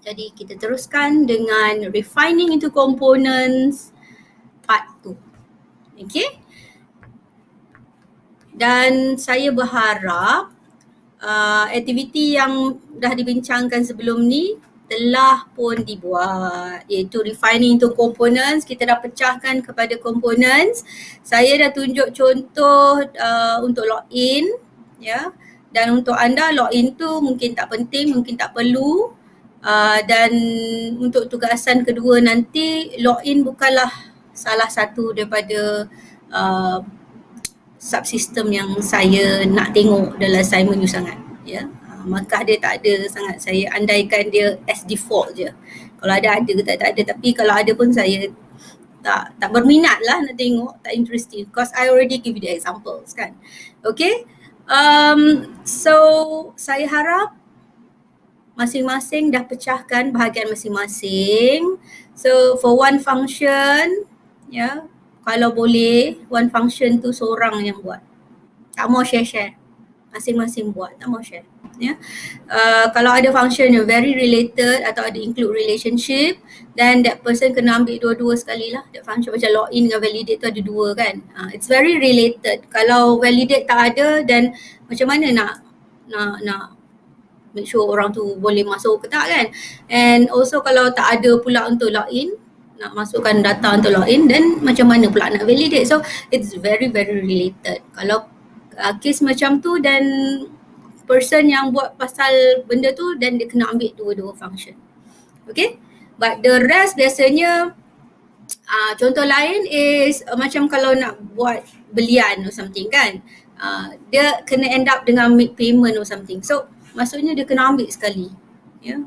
Jadi kita teruskan dengan refining into components part 2. Okay. Dan saya berharap aktiviti yang dah dibincangkan sebelum ni telah pun dibuat, iaitu refining into components. Kita dah pecahkan kepada components. Saya dah tunjuk contoh untuk login, ya. Dan untuk anda login tu mungkin tak penting, mungkin tak perlu. Dan untuk tugasan kedua nanti, login bukanlah salah satu daripada subsistem yang saya nak tengok dalam assignment you sangat, ya. Maka dia tak ada sangat, saya andaikan dia as default je. Kalau ada ke tak ada, tapi kalau ada pun saya tak berminat lah nak tengok, tak interesting because I already give you the examples kan. Okay, so saya harap masing-masing dah pecahkan bahagian masing-masing. So for one function, ya, kalau boleh one function tu seorang yang buat, tak mau share-share, masing-masing buat, tak mau share, ya. Kalau ada function yang very related atau ada include relationship, then that person kena ambil dua-dua sekali lah. That function macam login dengan validate tu ada dua kan. It's very related. Kalau validate tak ada, then macam mana nak make sure orang tu boleh masuk ke tak kan. And also kalau tak ada pula untuk login, nak masukkan data untuk login, then macam mana pula nak validate. So it's very related. Kalau case macam tu, then person yang buat pasal benda tu, then dia kena ambil dua-dua function. Okay, but the rest biasanya contoh lain is macam kalau nak buat belian or something kan, dia kena end up dengan make payment or something. So maksudnya dia kena ambil sekali, ya,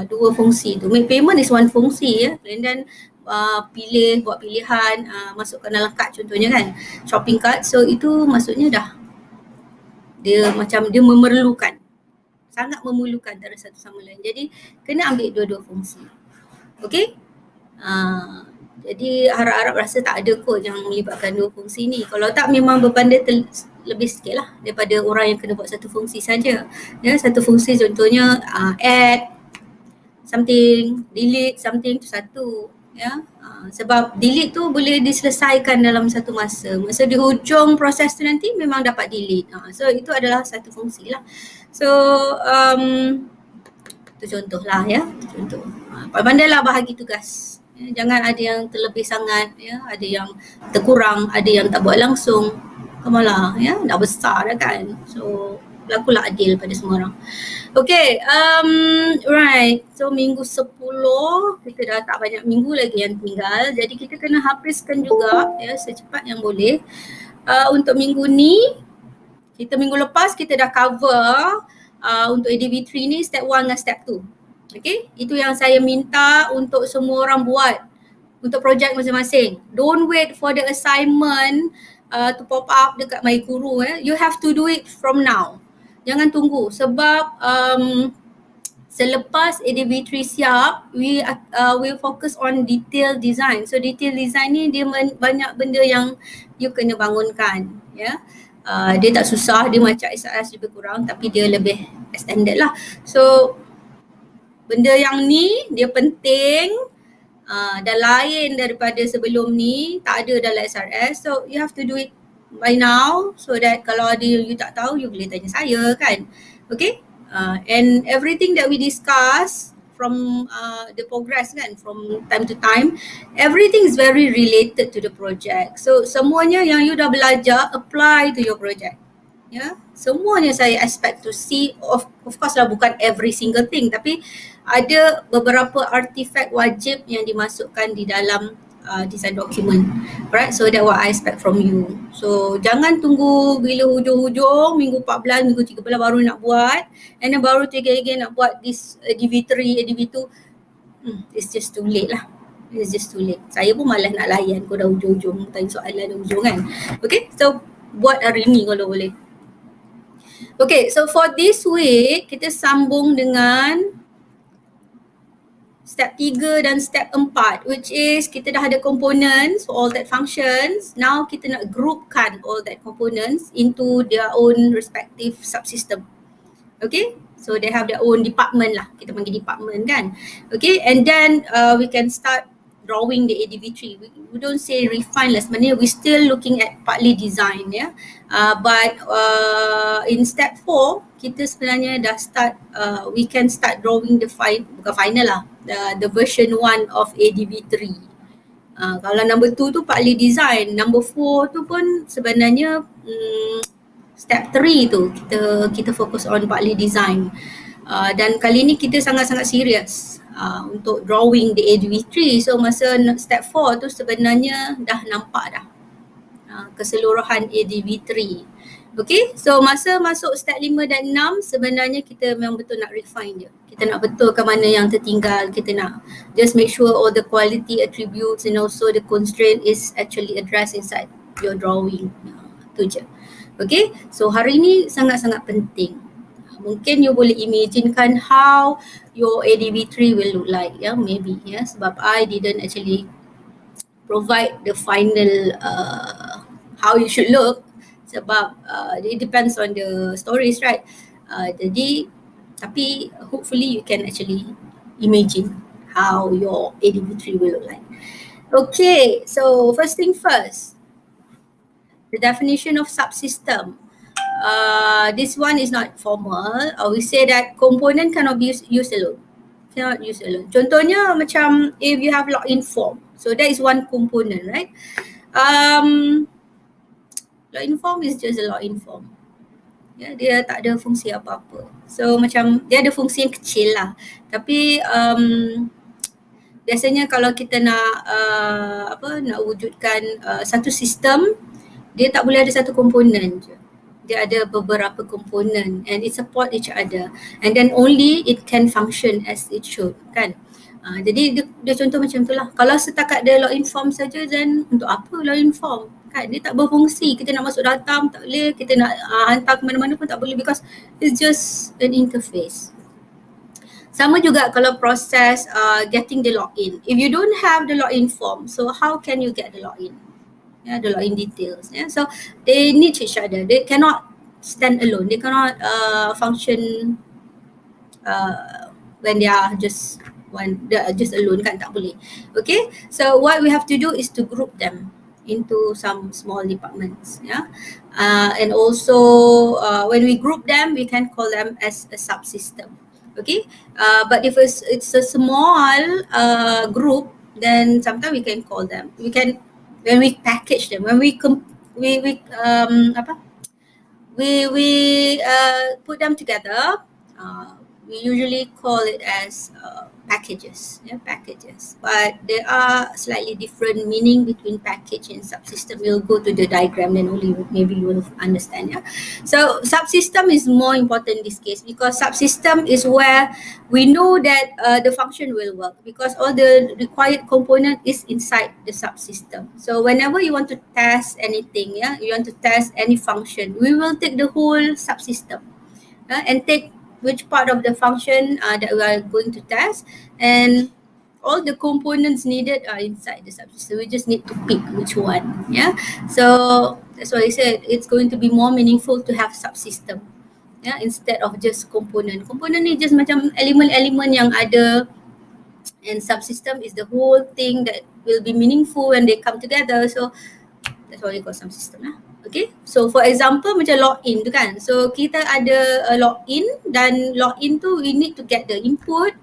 dua fungsi tu. Make payment is one fungsi, ya, and then buat pilihan, masukkan dalam kad contohnya kan, shopping cart. So itu maksudnya dah dia macam dia memerlukan, sangat memerlukan antara satu sama lain. Jadi kena ambil dua-dua fungsi. Okay, jadi harap-harap rasa tak ada kot yang melibatkan dua fungsi ni. Kalau tak memang beban dia lebih sikit lah daripada orang yang kena buat satu fungsi saja. Ya, satu fungsi contohnya add something, delete something tu satu, ya. Sebab delete tu boleh diselesaikan dalam satu masa. Masa di hujung proses tu nanti memang dapat delete. So itu adalah satu fungsi lah. So itu contoh lah, ya, contoh. Pandailah bahagi tugas. Ya, jangan ada yang terlebih sangat, ya, ada yang terkurang, ada yang tak buat langsung. Kamalah, ya, dah besar dah kan. So berlakulah adil pada semua orang. Okay, right. So minggu 10, kita dah tak banyak minggu lagi yang tinggal. Jadi kita kena habiskan juga, ya, secepat yang boleh. Untuk minggu ni, minggu lepas kita dah cover untuk ADV3 ni step 1 dan step 2. Okay, itu yang saya minta untuk semua orang buat untuk projek masing-masing. Don't wait for the assignment to pop up dekat My Guru. You have to do it from now. Jangan tunggu sebab selepas ADV3 siap, we focus on detail design. So detail design ni dia banyak benda yang you kena bangunkan, ya. Dia tak susah, dia macam SRS lebih kurang tapi dia lebih extended lah. So benda yang ni dia penting dan lain daripada sebelum ni, tak ada dalam SRS. So you have to do it by now so that kalau ada you tak tahu, you boleh tanya saya kan. Okay, and everything that we discuss from the progress kan, from time to time, everything is very related to the project. So semuanya yang you dah belajar apply to your project, ya. Semuanya saya expect to see, of course lah bukan every single thing, tapi ada beberapa artifact wajib yang dimasukkan di dalam design document, right? So that what I expect from you. So jangan tunggu bila hujung-hujung minggu 14, minggu 13 baru nak buat, and then baru again nak buat this ADV3, ADV2. It's just too late lah. It's just too late. Saya pun malas nak layan kau dah hujung-hujung tanya soalan dah hujung kan. Okay, so buat hari ni kalau boleh. Okay, so for this week kita sambung dengan step 3 dan step 4, which is kita dah ada components for all that functions. Now kita nak groupkan all that components into their own respective subsystem. Okay, So they have their own department lah, kita panggil department kan. Okay, and then we can start drawing the ADV tree. We don't say refine lah, sebenarnya we still looking at partly design ya. But in step 4 kita sebenarnya dah start, we can start drawing the bukan final lah, the version 1 of ADV 3. Kalau number 2 tu partly design, number 4 tu pun sebenarnya step 3 tu kita fokus on partly design. Dan kali ni kita sangat-sangat serius untuk drawing the ADV3. So masa step 4 tu sebenarnya dah nampak dah keseluruhan ADV3. Okay, so masa masuk step 5 dan 6 sebenarnya kita memang betul nak refine je. Kita nak betulkan mana yang tertinggal, kita nak just make sure all the quality attributes and also the constraint is actually addressed inside your drawing. Tu je. Okay, so hari ni sangat-sangat penting. Mungkin you boleh imaginekan how your ADV3 will look like, maybe, sebab I didn't actually provide the final how you should look, sebab it depends on the stories, right? Jadi, tapi hopefully you can actually imagine how your ADV3 will look like. Okay, so first thing first, the definition of subsystem. This one is not formal. We say that component cannot be used alone. Cannot use alone. Contohnya macam if you have login form. So that is one component, right? Login form is just a login form. Dia tak ada fungsi apa-apa. So macam dia ada fungsi yang kecil lah. Tapi biasanya kalau kita nak nak wujudkan satu sistem, dia tak boleh ada satu komponen je. Dia ada beberapa komponen and it support each other, and then only it can function as it should, kan? Jadi dia contoh macam tu lah. Kalau setakat dia login form saja, then untuk apa login form? Kan dia tak berfungsi. Kita nak masuk data pun tak boleh, kita nak hantar ke mana-mana pun tak boleh because it's just an interface. Sama juga kalau proses getting the login. If you don't have the login form, so how can you get the login? The login details. So they need each other. They cannot stand alone. They cannot function when they are just alone, kan, tak boleh. Okay, so what we have to do is to group them into some small departments. And also when we group them, we can call them as a subsystem. Okay, but if it's a small group, then sometimes we can call them. When we package them, when we put them together, we usually call it as packages, packages. But there are slightly different meaning between package and subsystem. We'll go to the diagram, then only maybe you will understand. So subsystem is more important in this case because subsystem is where we know that the function will work because all the required component is inside the subsystem. So whenever you want to test anything, you want to test any function, we will take the whole subsystem and take which part of the function that we are going to test, and all the components needed are inside the subsystem. We just need to pick which one. So that's why I said it's going to be more meaningful to have subsystem instead of just component. Component ni just macam elemen-elemen yang ada, and subsystem is the whole thing that will be meaningful when they come together. So that's why we call subsystem lah. Okay, so for example macam login tu kan. So kita ada login, dan login tu we need to get the input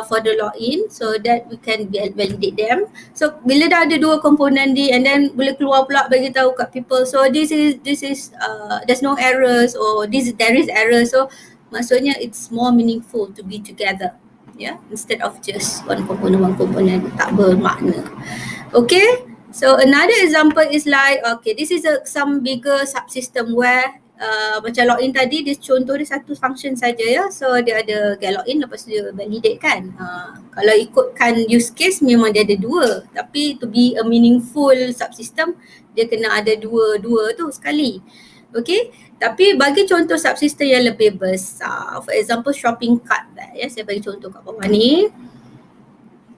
for the login so that we can validate them. So bila dah ada dua komponen ni, and then boleh keluar pula bagi tahu kat people. So this is there's no errors, or there is error. So maksudnya it's more meaningful to be together, instead of just one component tak bermakna. Okay. So another example is like, okay, this is some bigger subsystem where macam login tadi, dia contoh dia satu function saja so dia ada get login, lepas tu dia validate kan. Kalau ikutkan use case memang dia ada dua, tapi to be a meaningful subsystem dia kena ada dua tu sekali. Okay, tapi bagi contoh subsystem yang lebih besar, for example shopping cart, saya bagi contoh kat bawah ni.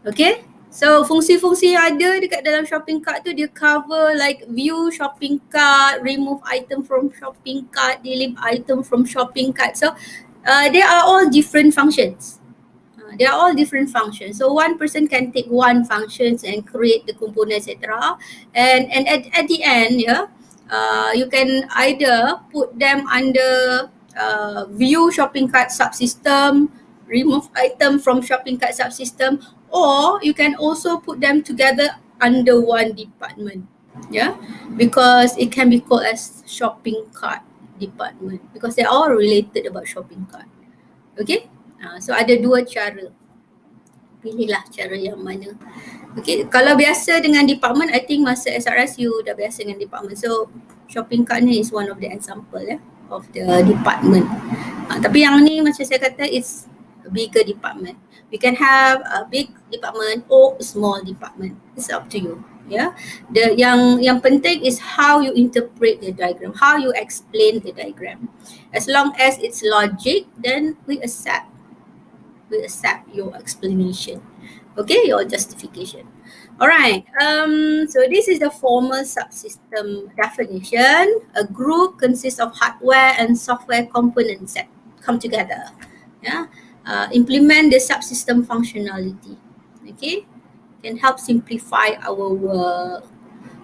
Okay, so fungsi-fungsi yang ada dekat dalam shopping cart tu dia cover like view shopping cart, remove item from shopping cart, delete item from shopping cart. So They are all different functions. They are all different functions. So one person can take one functions and create the component, etc. And at the end, you can either put them under view shopping cart subsystem, remove item from shopping cart subsystem, or you can also put them together under one department. Yeah, because it can be called as shopping cart department because they're all related about shopping cart. Okay, so ada dua cara. Pilihlah cara yang mana. Okay, kalau biasa dengan department, I think masa SRS you dah biasa dengan department. So shopping cart ni is one of the example of the department. Tapi yang ni macam saya kata it's a bigger department. We can have a big department or a small department. It's up to you. Yeah, yang penting is how you interpret the diagram, how you explain the diagram. As long as it's logic, then we accept your explanation. Okay, your justification. Alright, so this is the formal subsystem definition. A group consists of hardware and software components that come together. Yeah, implement the subsystem functionality. Okay, can help simplify our work.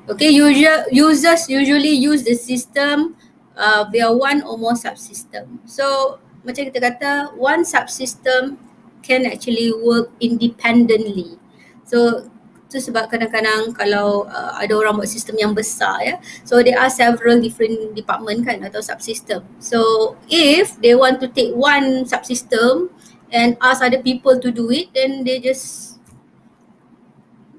Okay, users usually use the system via one or more subsystem. So macam kita kata, one subsystem can actually work independently. So tu sebab kadang-kadang kalau ada orang buat sistem yang besar so there are several different department kan atau subsystem. So if they want to take one subsystem and ask other people to do it, then they just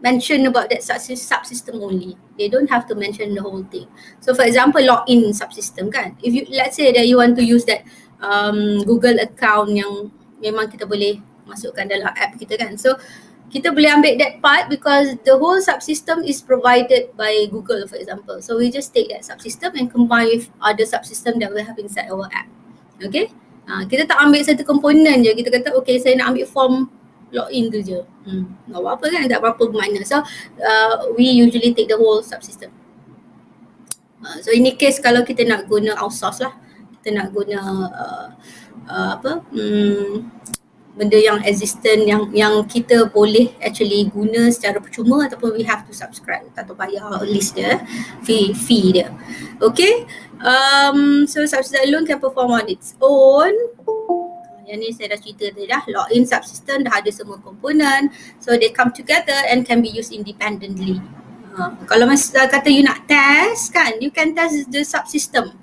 mention about that subsystem only. They don't have to mention the whole thing. So for example, login subsystem kan. If you, let's say that you want to use that Google account yang memang kita boleh masukkan dalam app kita kan. So kita boleh ambil that part because the whole subsystem is provided by Google, for example. So we just take that subsystem and combine with other subsystem that we have inside our app. Okay, kita tak ambil satu komponen je. Kita kata okay, saya nak ambil form login tu je. Tak apa-apa kan, tak berapa bermakna. So we usually take the whole subsystem. So in this case kalau kita nak guna outsource lah, kita nak guna benda yang existent yang kita boleh actually guna secara percuma ataupun we have to subscribe atau bayar list dia, fee dia. Okay, so subsystem alone can perform on its own. Yang ni saya dah cerita tadi dah, login subsystem dah ada semua komponen, so they come together and can be used independently. Kalau masa kata you nak test kan, you can test the subsystem.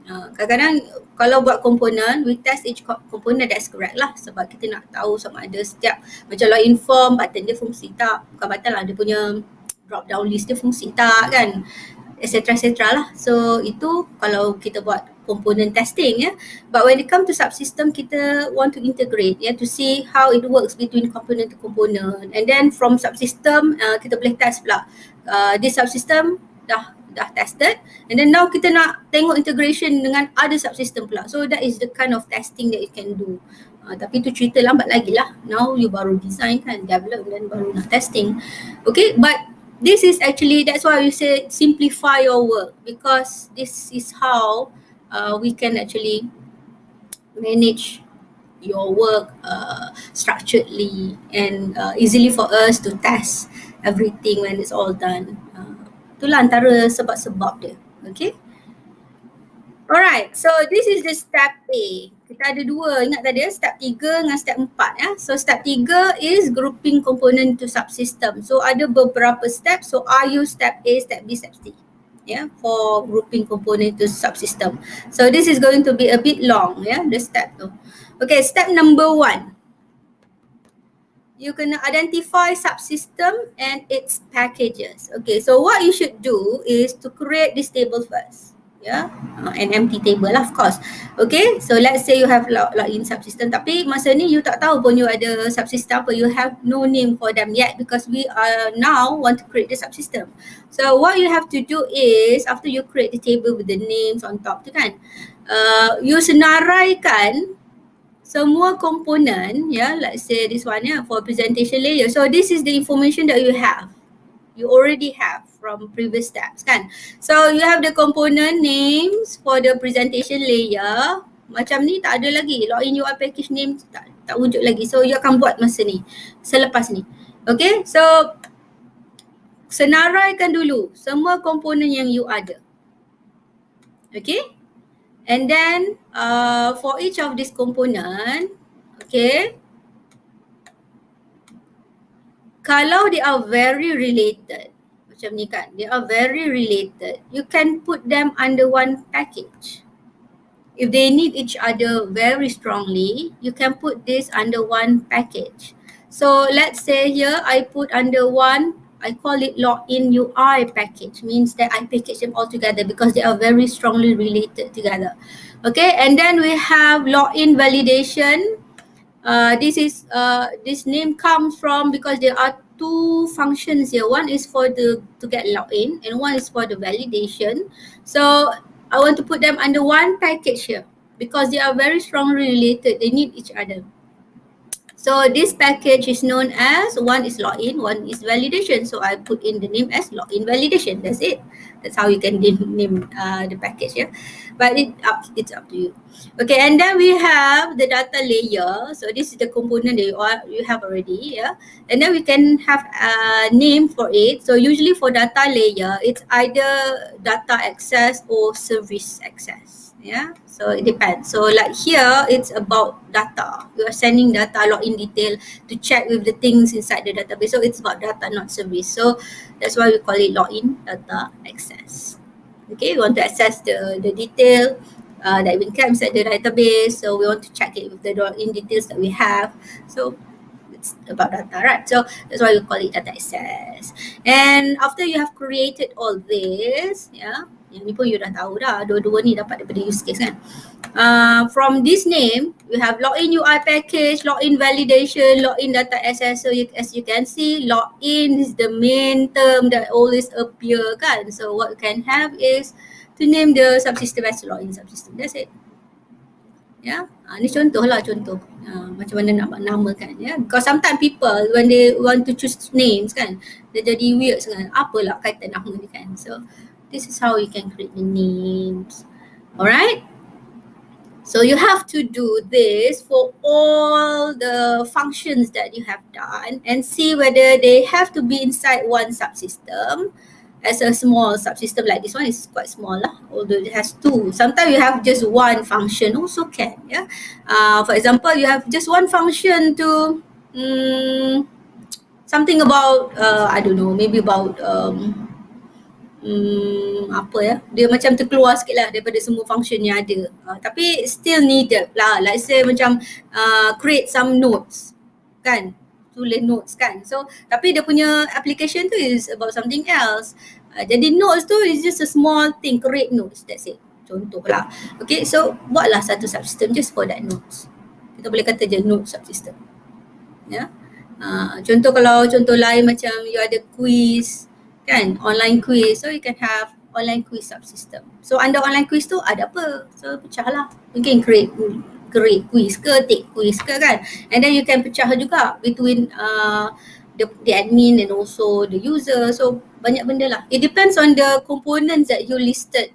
Kadang-kadang kalau buat komponen, we test each component that's correct lah, sebab kita nak tahu sama ada setiap macam login form, button dia fungsi tak, bukan button lah, dia punya drop down list dia fungsi tak kan, etc lah. So itu kalau kita buat component testing but when it come to subsystem, kita want to integrate to see how it works between component to component, and then from subsystem kita boleh test pula this subsystem dah tested, and then now kita nak tengok integration dengan other subsystem pula. So that is the kind of testing that you can do. Tapi tu cerita lambat lagi lah. Now you baru design kan, develop, dan baru nak testing. Okay, but this is actually, that's why we say simplify your work, because this is how we can actually manage your work structuredly and easily for us to test everything when it's all done. Itulah antara sebab-sebab dia. Okay. Alright, so this is the step A. Kita ada dua, ingat tadi step 3 dengan step 4 So step 3 is grouping component to subsystem. So ada beberapa step, so I use step A, step B, step C for grouping component to subsystem. So this is going to be a bit long the step tu. Okay, step number 1. You can identify subsystem and its packages. Okay, so what you should do is to create this table first. An empty table lah, of course. Okay, so let's say you have login subsystem, tapi masa ni you tak tahu pun you ada subsystem apa, you have no name for them yet because we are now want to create the subsystem. So what you have to do is, after you create the table with the names on top tu kan, you senaraikan semua komponen let's say this one for presentation layer. So this is the information that you already have from previous steps kan. So you have the component names for the presentation layer, Macam ni tak ada lagi. Login UI package name tak wujud lagi. So you akan buat masa ni. Selepas ni. Okay. So senaraikan dulu semua komponen yang you ada. Okay. And then for each of this component, okay, kalau they are very related, macam ni kan, they are very related, you can put them under one package. If they need each other very strongly, you can put this under one package. So let's say here I put under one, I call it login UI package, means that I package them all together because they are very strongly related together. Okay, and then we have login validation. This name comes from because there are two functions here. One is for to get login and one is for the validation. So I want to put them under one package here because they are very strongly related. They need each other. So this package is known as, one is login, one is validation. So I put in the name as login validation. That's it. That's how you can name the package, yeah. But it's up to you. Okay, and then we have the data layer. So this is the component that you have already, yeah. And then we can have a name for it. So usually for data layer, it's either data access or service access, yeah. So it depends. So like here, it's about data. You are sending data login detail to check with the things inside the database. So it's about data, not service. So that's why we call it login data access. Okay, we want to access the detail that we kept inside the database. So we want to check it with the login details that we have. So it's about data, right? So that's why we call it data access. And after you have created all this, yeah, yang ni pun you dah tahu dah, dua-dua ni dapat daripada use case kan. From this name, we have login UI package, login validation, login data access. So as you can see, login is the main term that always appear kan. So what we can have is to name the subsystem as login subsystem. That's it. Ya, ni contoh lah contoh. Macam mana nak namakan ya. Because sometimes people when they want to choose names kan, dia jadi weird kan. Apalah kaitan nama ni kan. So this is how you can create the names. Alright. So you have to do this for all the functions that you have done and see whether they have to be inside one subsystem. As a small subsystem like this one is quite small lah, although it has two. Sometimes you have just one function also can, yeah. For example, you have just one function to something about I don't know, maybe about apa ya, dia macam terkeluar sikit lah daripada semua function yang ada, tapi still needed lah. Let's say macam create some notes kan, tulis notes kan. So tapi dia punya application tu is about something else. Jadi notes tu is just a small thing, create notes, that's it. Contoh lah. Okay, so buatlah satu subsystem just for that notes. Kita boleh kata je note subsystem. Ya. Contoh kalau contoh lain macam you ada quiz kan, online quiz. So you can have online quiz subsystem. So under online quiz tu ada apa? So pecahlah. Mungkin create quiz ke, take quiz ke kan. And then you can pecah juga between the admin and also the user. So banyak benda lah. It depends on the components that you listed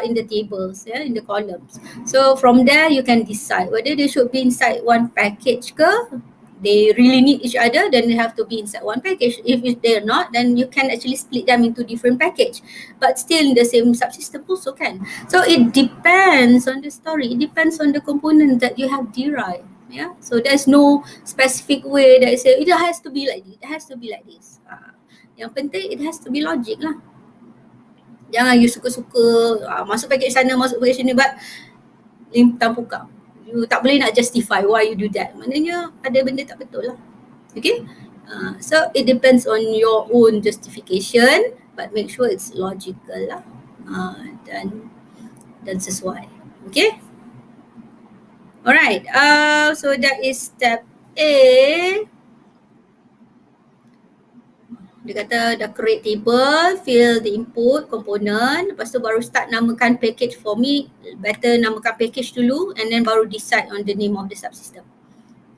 in the tables, yeah, in the columns. So from there you can decide whether they should be inside one package ke, they really need each other, then they have to be inside one package. If they're not, then you can actually split them into different package, but still in the same subsystem also can. So it depends on the story. It depends on the component that you have derived. Yeah. So there's no specific way that I say it has to be like this. It has to be like this. Yang penting it has to be logic lah. Jangan you suka-suka masuk package sana, masuk package sini, but lintang pukang. You tak boleh nak justify why you do that. Maknanya ada benda tak betul lah. Okay. So it depends on your own justification, but make sure it's logical lah. Dan sesuai. Okay. Alright. So that is step A. Dia kata dah create table, fill the input component, lepas tu baru start namakan package. For me, better namakan package dulu and then baru decide on the name of the subsystem.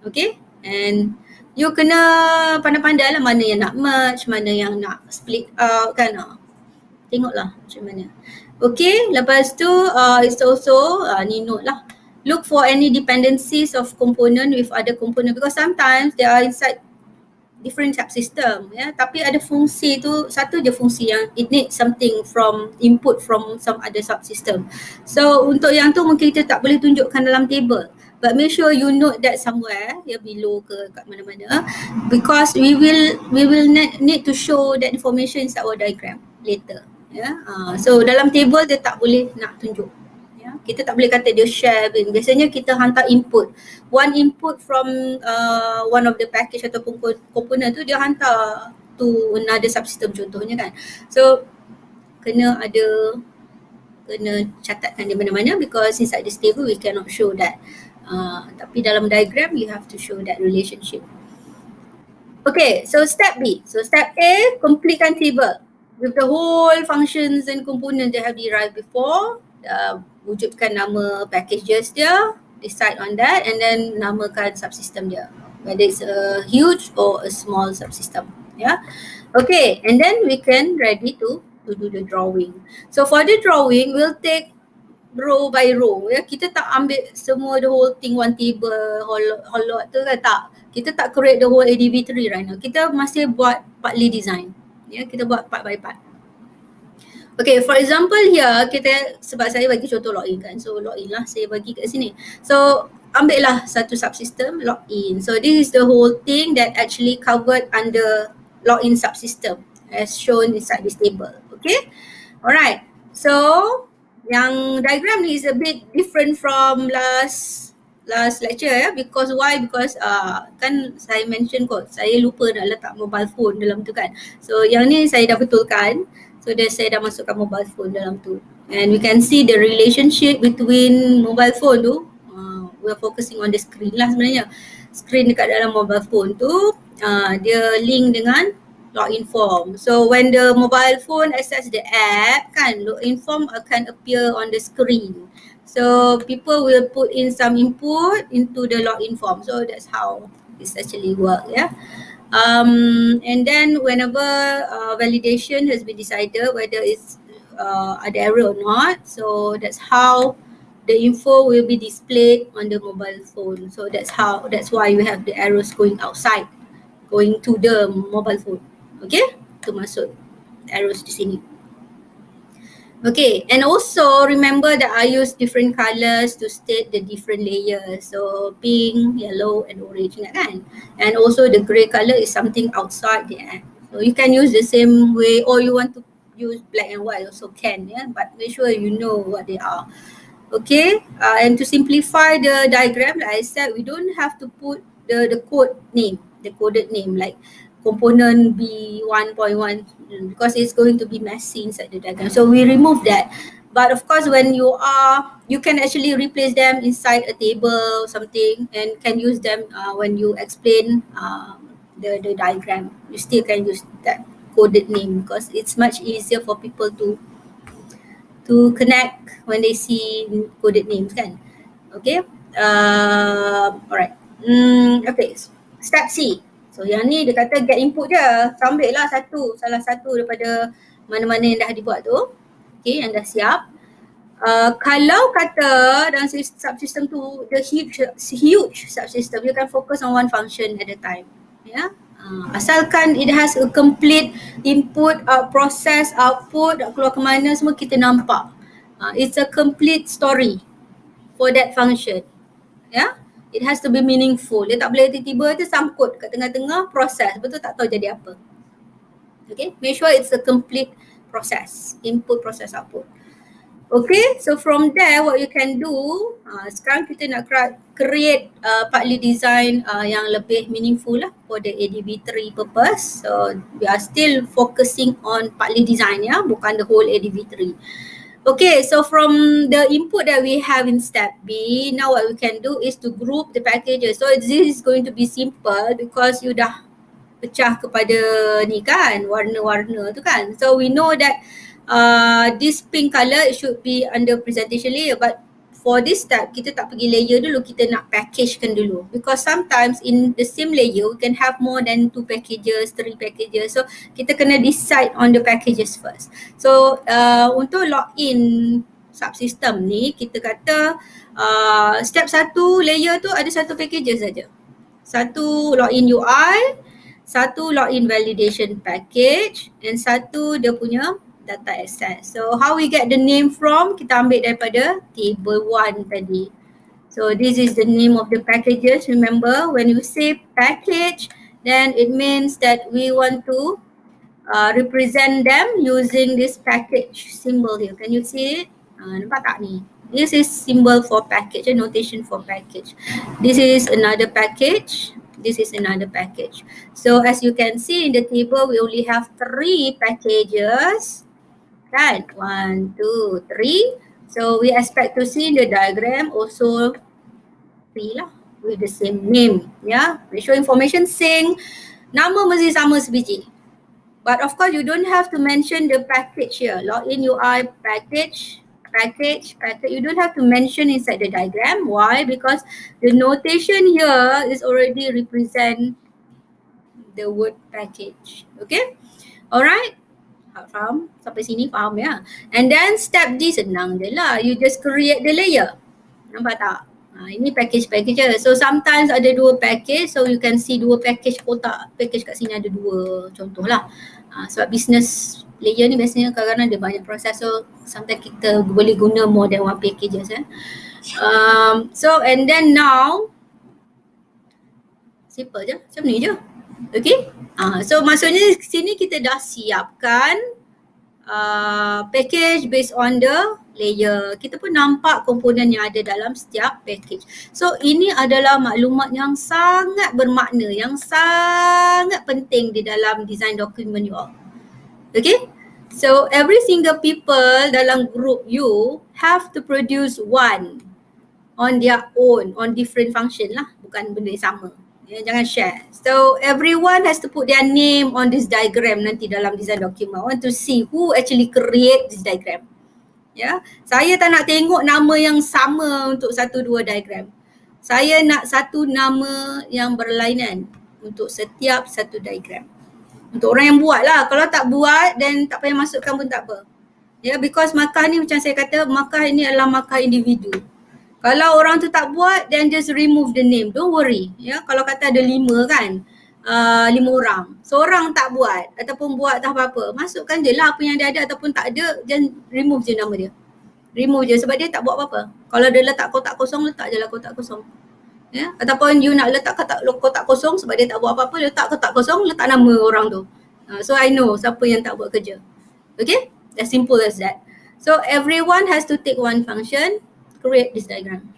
Okay, and you kena pandai-pandai lah mana yang nak merge, mana yang nak split out kan. Tengoklah macam mana. Okay, lepas tu it's also ni note lah. look for any dependencies of component with other component, because sometimes they are inside different subsystem, ya, tapi ada fungsi tu, satu je fungsi yang it needs something from input from some other subsystem. So untuk yang tu mungkin kita tak boleh tunjukkan dalam table, but make sure you note that somewhere, ya, below ke kat mana-mana, because we will need to show that information inside our diagram later, ya. So dalam table dia tak boleh nak tunjuk. Kita tak boleh kata dia share. Biasanya kita hantar input. One input from one of the package ataupun komponen tu dia hantar to another subsystem contohnya kan. So kena catatkan di mana-mana, because inside this table we cannot show that. Tapi dalam diagram you have to show that relationship. Okay, so step B. So step A, completekan table with the whole functions and components that have derived before. Wujudkan nama packages dia, decide on that, and then namakan subsystem dia, whether it's a huge or a small subsystem. Yeah. Okay, and then we can ready to do the drawing. So for the drawing, we'll take row by row. Ya, kita tak ambil semua the whole thing one table, whole lot tu kan, tak. Kita tak create the whole ADB tree right now. Kita masih buat partly design. Ya, kita buat part by part. Okay, for example here, sebab saya bagi contoh login kan, so login lah saya bagi kat sini. So ambil lah satu subsystem, login. So this is the whole thing that actually covered under login subsystem as shown inside this table. Okay, alright. So yang diagram ni is a bit different from last lecture ya. Because why? Because kan saya mention kot, saya lupa nak letak mobile phone dalam tu kan. So yang ni saya dah betulkan. So saya dah masukkan mobile phone dalam tu. And we can see the relationship between mobile phone tu. We are focusing on the screen lah sebenarnya. Screen dekat dalam mobile phone tu, dia link dengan login form. So when the mobile phone access the app kan, login form akan appear on the screen. So people will put in some input into the login form. So that's how this actually work, yeah. And then whenever validation has been decided whether it's ada error or not, so that's how the info will be displayed on the mobile phone. So that's why you have the arrows going outside, going to the mobile phone. Okay, to masuk arrows di sini. Okay, and also remember that I use different colors to state the different layers. So pink, yellow and orange kan. And also the grey color is something outside the app. So you can use the same way, or you want to use black and white also can, yeah. But make sure you know what they are. Okay, and to simplify the diagram, like I said, we don't have to put the code name, the coded name like component B1.1 because it's going to be messy inside the diagram. So we remove that. But of course, when you can actually replace them inside a table or something and can use them when you explain the diagram. You still can use that coded name because it's much easier for people to connect when they see coded names kan. Okay. Alright. Okay. Step C. So yang ni dia kata get input je. So ambil lah salah satu daripada mana-mana yang dah dibuat tu. Okay, yang dah siap. Kalau kata dalam subsystem tu the huge subsystem, you can focus on one function at a time. Ya. Asalkan it has a complete input, process, output, keluar ke mana semua kita nampak. It's a complete story for that function. Ya. It has to be meaningful. Dia tak boleh tiba-tiba tu sangkut kat tengah-tengah proses. Betul tak tahu jadi apa. Okay, make sure it's a complete process. Input, process, output. Okay, so from there what you can do, sekarang kita nak create partly design yang lebih meaningful lah for the ADB3 purpose. So we are still focusing on partly design ya, bukan the whole ADB3. Okay, so from the input that we have in step B, now what we can do is to group the packages. So this is going to be simple because you dah pecah kepada ni kan, warna-warna tu kan. So we know that this pink color should be under presentation layer, but for this step kita tak pergi layer dulu, kita nak packagekan dulu because sometimes in the same layer we can have more than 2 packages, 3 packages. So kita kena decide on the packages first. So untuk login subsystem ni kita kata step 1 layer tu ada satu packages saja. Satu login UI, satu login validation package, dan satu dia punya data access. So how we get the name from, kita ambil daripada table 1 tadi. So this is the name of the packages. Remember, when you say package, then it means that we want to represent them using this package symbol here. Can you see it? Nampak tak ni? This is symbol for package, a notation for package. This is another package. This is another package. So as you can see in the table, we only have 3 packages. Kan? 1, 2, 3. So we expect to see in the diagram also 3 lah with the same name. Yeah, ratio information sync. Nama mesti sama sebiji. But of course, you don't have to mention the package here. Login UI package. You don't have to mention inside the diagram. Why? Because the notation here is already represent the word package. Okay? Alright? Faham? Sampai sini faham ya? And then step D senang je lah. You just create the layer. Nampak tak? Ini package je. So sometimes ada 2 package. So you can see 2 package kotak. Package kat sini ada 2 contoh lah. Sebab business layer ni biasanya kadang-kadang ada banyak proses. So sometimes kita boleh guna more than 1 packages. So and then now simple je. Macam ni je. Okay. So maksudnya sini kita dah siapkan package based on the layer. Kita pun nampak komponen yang ada dalam setiap package. So ini adalah maklumat yang sangat bermakna, yang sangat penting di dalam design document you all. Okay. So every single people dalam group you have to produce one on their own, on different function lah. Bukan benda yang sama. Ya, jangan share. So everyone has to put their name on this diagram nanti dalam design document. I want to see who actually create this diagram. Ya, saya tak nak tengok nama yang sama untuk 1-2 diagram. Saya nak satu nama yang berlainan untuk setiap satu diagram. Untuk orang yang buat lah. Kalau tak buat, then tak payah masukkan pun tak apa. Ya, because markah ni macam saya kata, markah ini adalah markah individu. Kalau orang tu tak buat, then just remove the name. Don't worry. Ya, kalau kata ada 5 kan, 5 orang. Seorang tak buat ataupun buat tak apa-apa. Masukkan je lah apa yang dia ada ataupun tak ada, then remove je nama dia. Remove je sebab dia tak buat apa-apa. Kalau dia letak kotak kosong, letak je lah kotak kosong. Ya, ataupun you nak letak kotak kosong sebab dia tak buat apa-apa, letak kotak kosong, letak nama orang tu. So I know siapa yang tak buat kerja. Okay? As simple as that. So everyone has to take one function, create this diagram.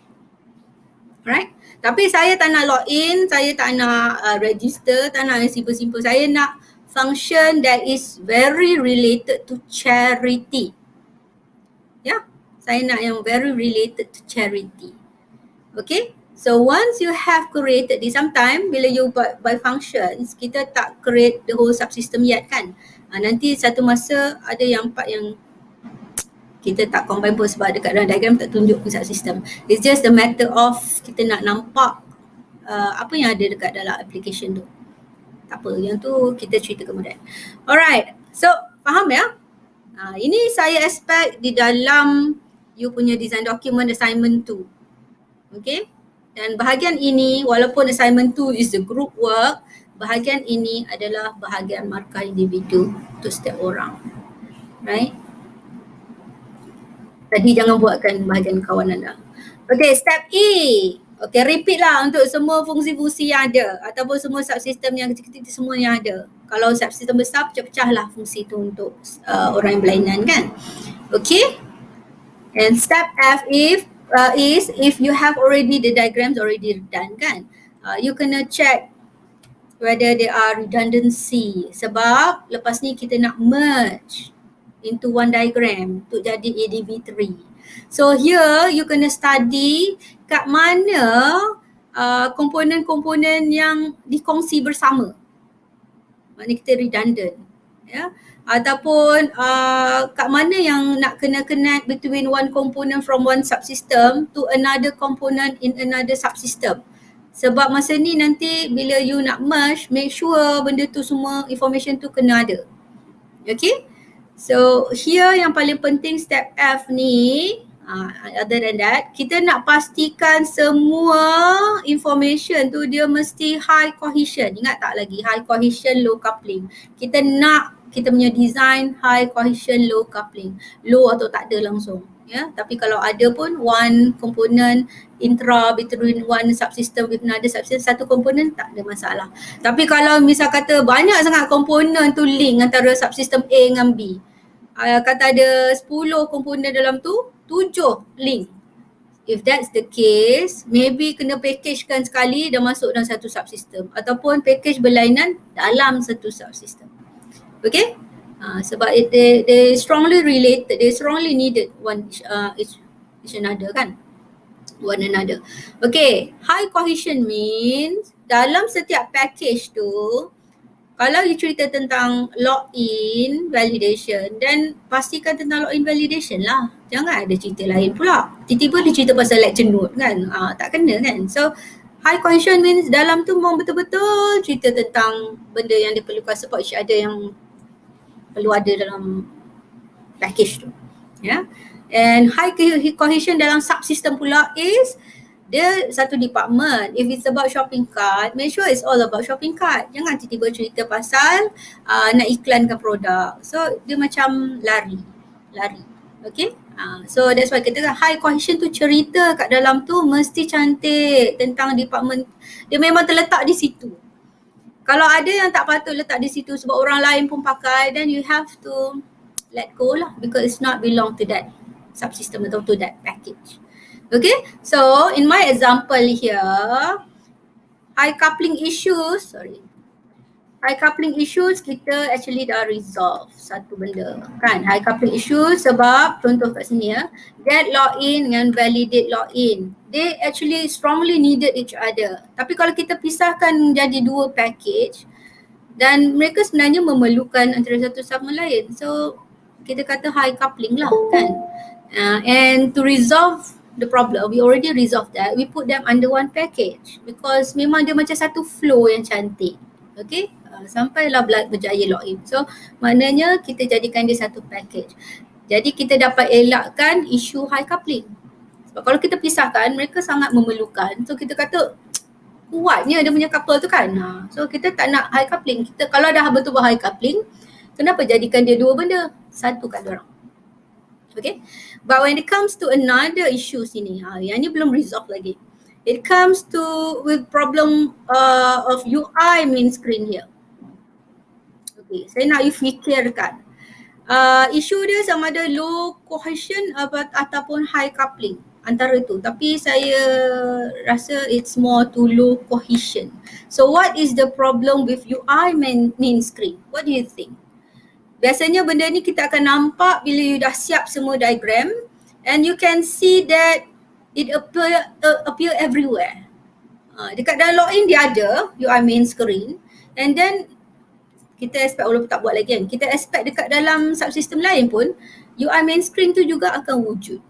Alright? Tapi saya tak nak login, saya tak nak register, tak nak yang simple-simple. Saya nak function that is very related to charity. Ya? Saya nak yang very related to charity. Okay? So once you have created this, sometimes bila you buat by functions, kita tak create the whole subsystem yet kan. Nanti satu masa ada yang part yang kita tak combine pun sebab dekat dalam diagram tak tunjuk pun subsystem. It's just a matter of kita nak nampak apa yang ada dekat dalam application tu. Tak apa, yang tu kita cerita kemudian. Alright, so faham ya? Ini saya expect di dalam you punya design document assignment 2. Okay? Dan bahagian ini walaupun assignment 2 is the group work, bahagian ini adalah bahagian markah individu untuk setiap orang. Right? Tadi jangan buatkan bahagian kawan anda. Okay, step E. Okay, repeat lah untuk semua fungsi-fungsi yang ada ataupun semua subsystem yang kecil-kecil semua yang ada. Kalau subsystem besar, pecah-pecah lah fungsi tu untuk orang yang berlainan kan. Okay. And step F is if you have already the diagrams already done kan. You kena check whether there are redundancy sebab lepas ni kita nak merge into one diagram untuk jadi ADV3. So here you kena study kat mana komponen-komponen yang dikongsi bersama. Maknanya kita redundant. Ya. Ataupun kat mana yang nak kena connect between one component from one subsystem to another component in another subsystem. Sebab masa ni nanti bila you nak merge, make sure benda tu semua information tu kena ada. Okay? So here yang paling penting step F ni, Other than that, kita nak pastikan semua information tu dia mesti high cohesion. Ingat tak lagi? High cohesion, low coupling. Kita nak kita punya design high cohesion, low coupling. Low atau tak ada langsung. Ya, tapi kalau ada pun one component intra between one subsystem with another subsystem, satu komponen tak ada masalah. Tapi kalau misal kata banyak sangat komponen tu link antara subsystem A dengan B, kata ada 10 komponen dalam tu, 7 link. If that's the case, maybe kena packagekan sekali dan masuk dalam satu subsystem ataupun package berlainan dalam satu subsystem. Okay? Sebab they strongly related, they strongly needed each another kan? One another. Okay, high cohesion means dalam setiap package tu, kalau you cerita tentang login validation, then pastikan tentang login validation lah. Jangan ada cerita lain pula. Tiba-tiba dia cerita pasal lecture note kan. Tak kena kan. So high cohesion means dalam tu memang betul-betul cerita tentang benda yang diperlukan support each other yang perlu ada dalam package tu. Yeah. And high cohesion dalam subsystem pula is dia satu department. If it's about shopping cart, make sure it's all about shopping cart. Jangan tiba-tiba cerita pasal nak iklankan produk. So dia macam lari. Okay. So that's why kita high cohesion tu cerita kat dalam tu mesti cantik tentang department. Dia memang terletak di situ. Kalau ada yang tak patut letak di situ sebab orang lain pun pakai, then you have to let go lah because it's not belong to that subsystem atau to that package. Okay, so in my example here, high coupling issues kita actually dah resolve satu benda kan. High coupling issues sebab contoh kat sini ya, get login dengan validate login, they actually strongly needed each other. Tapi kalau kita pisahkan jadi dua package dan mereka sebenarnya memerlukan antara satu sama lain, so kita kata high coupling lah kan. And to resolve the problem, we already resolved that, we put them under one package because memang dia macam satu flow yang cantik. Okay, sampailah berjaya login. So maknanya kita jadikan dia satu package. Jadi kita dapat elakkan isu high coupling. Sebab kalau kita pisahkan, mereka sangat memerlukan. So kita kata kuatnya dia punya couple tu kan. So kita tak nak high coupling. Kita kalau dah betul-betul high coupling, kenapa jadikan dia dua benda? Satu kat dorang. Okay. But when it comes to another issue sini, yang ni belum resolve lagi. It comes to with problem of UI main screen here. Okay, saya nak you fikirkan. Isu dia sama ada low cohesion ataupun high coupling antara itu. Tapi saya rasa it's more to low cohesion. So what is the problem with UI main screen? What do you think? Biasanya benda ni kita akan nampak bila you dah siap semua diagram and you can see that it appear everywhere. Dekat dalam login dia ada UI main screen and then kita expect, walaupun tak buat lagi kan, kita expect dekat dalam subsystem lain pun UI main screen tu juga akan wujud.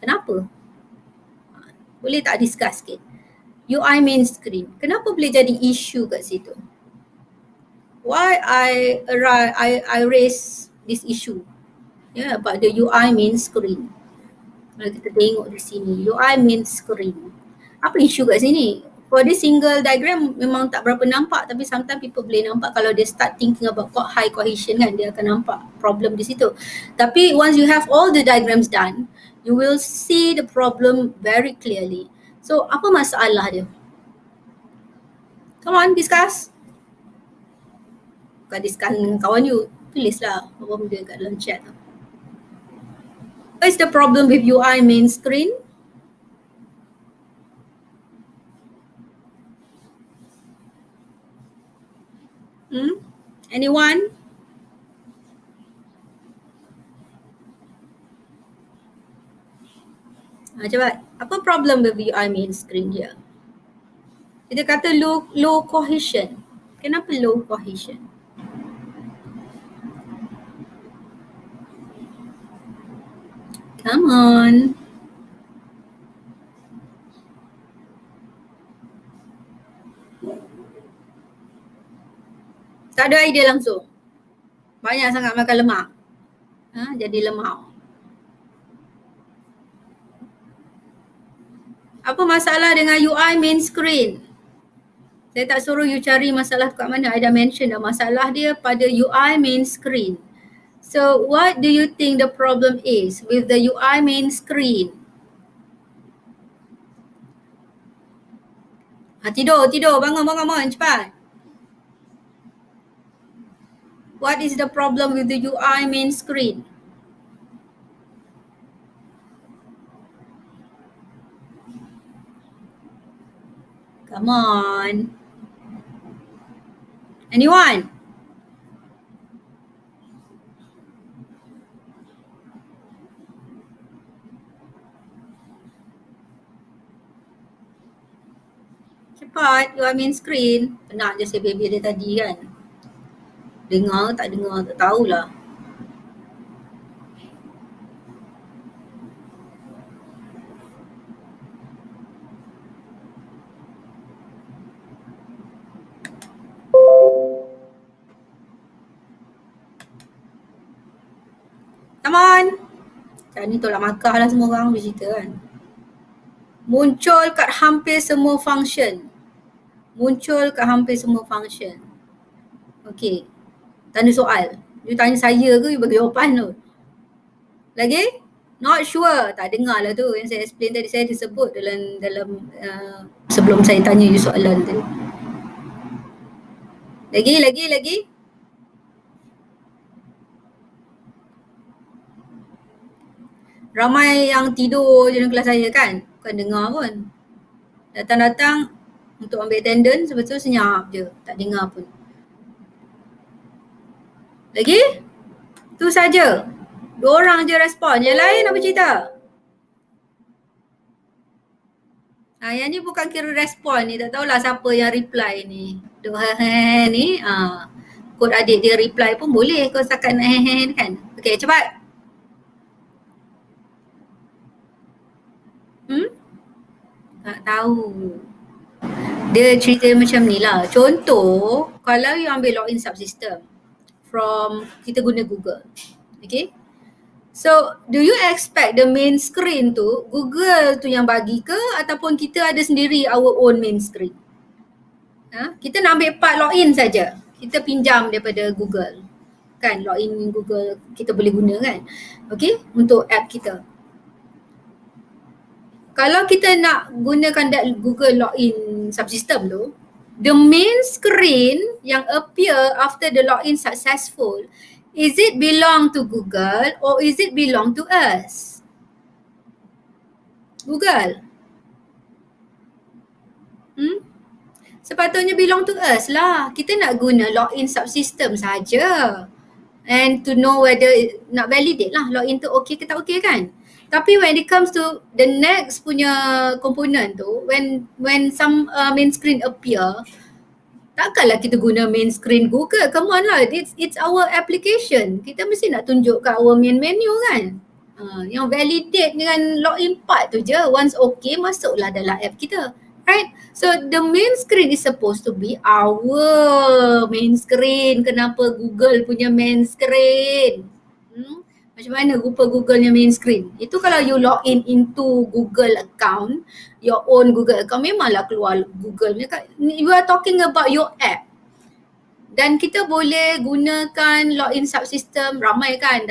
Kenapa? Boleh tak discuss sikit? UI main screen, kenapa boleh jadi isu kat situ? Why I raise this issue about the UI main screen. Kalau kita tengok di sini, UI main screen. Apa isu kat sini? For this single diagram memang tak berapa nampak, tapi sometimes people boleh nampak kalau dia start thinking about high cohesion kan, dia akan nampak problem di situ. Tapi once you have all the diagrams done, you will see the problem very clearly. So apa masalah dia? Come on, discuss. Bukan discuss dengan kawan you, tulislah apa benda kat dalam chat. What is the problem with UI main screen? Anyone? Cepat. Apa problem with UI main screen here? Kita kata low cohesion. Kenapa low cohesion? Come on. Tak ada idea langsung. Banyak sangat makan lemak. Jadi lemau. Apa masalah dengan UI main screen? Saya tak suruh you cari masalah kat mana. I dah mention dah masalah dia pada UI main screen. So what do you think the problem is with the UI main screen? Tidur, bangun, cepat. What is the problem with the UI main screen? Come on. Anyone? Cepat, UI main screen. Penat je saya baby dia tadi kan. Dengar tak tahulah. Come on. Sekarang ni tolak markah lah semua orang bercerita kan. Muncul kat hampir semua function. Okey. Tanda soal. You tanya saya ke, you bagi jawapan tu. Lagi? Not sure. Tak dengar lah tu yang saya explain tadi. Saya disebut dalam sebelum saya tanya you soalan tu. Lagi? Ramai yang tidur dalam kelas saya kan. Bukan dengar pun. Datang-datang untuk ambil attendance, sebetulnya senyap je. Tak dengar pun. Lagi? Tu saja. 2 orang je respon. Yang lain apa cerita? Yang ni bukan kira respon ni. Tak tahulah siapa yang reply ni. Ni. Kod adik dia reply pun boleh. Kau setakat nak kan. Okay, cepat. Tak tahu. Dia cerita macam ni lah. Contoh, kalau you ambil login subsystem from kita guna Google. Okay. So, do you expect the main screen tu, Google tu yang bagi ke ataupun kita ada sendiri our own main screen? Kita nak ambil part login saja. Kita pinjam daripada Google. Kan, login Google kita boleh guna kan. Okay, untuk app kita. Kalau kita nak gunakan Google login subsystem tu, the main screen yang appear after the login successful, is it belong to Google or is it belong to us? Google. Sepatutnya belong to us lah. Kita nak guna login subsystem saja. And to know whether nak validate lah login tu okay ke tak okay kan. Tapi when it comes to the next punya component tu, when some main screen appear, takkanlah kita guna main screen Google. Come on lah, it's our application. Kita mesti nak tunjuk kat our main menu kan. Yang validate dengan login part tu je. Once okay, masuklah dalam app kita. Right? So the main screen is supposed to be our main screen. Kenapa Google punya main screen? Macam mana rupa Google-nya main screen? Itu kalau you login into Google account, your own Google account, memanglah keluar Google. You are talking about your app. Dan kita boleh gunakan login subsystem ramai kan.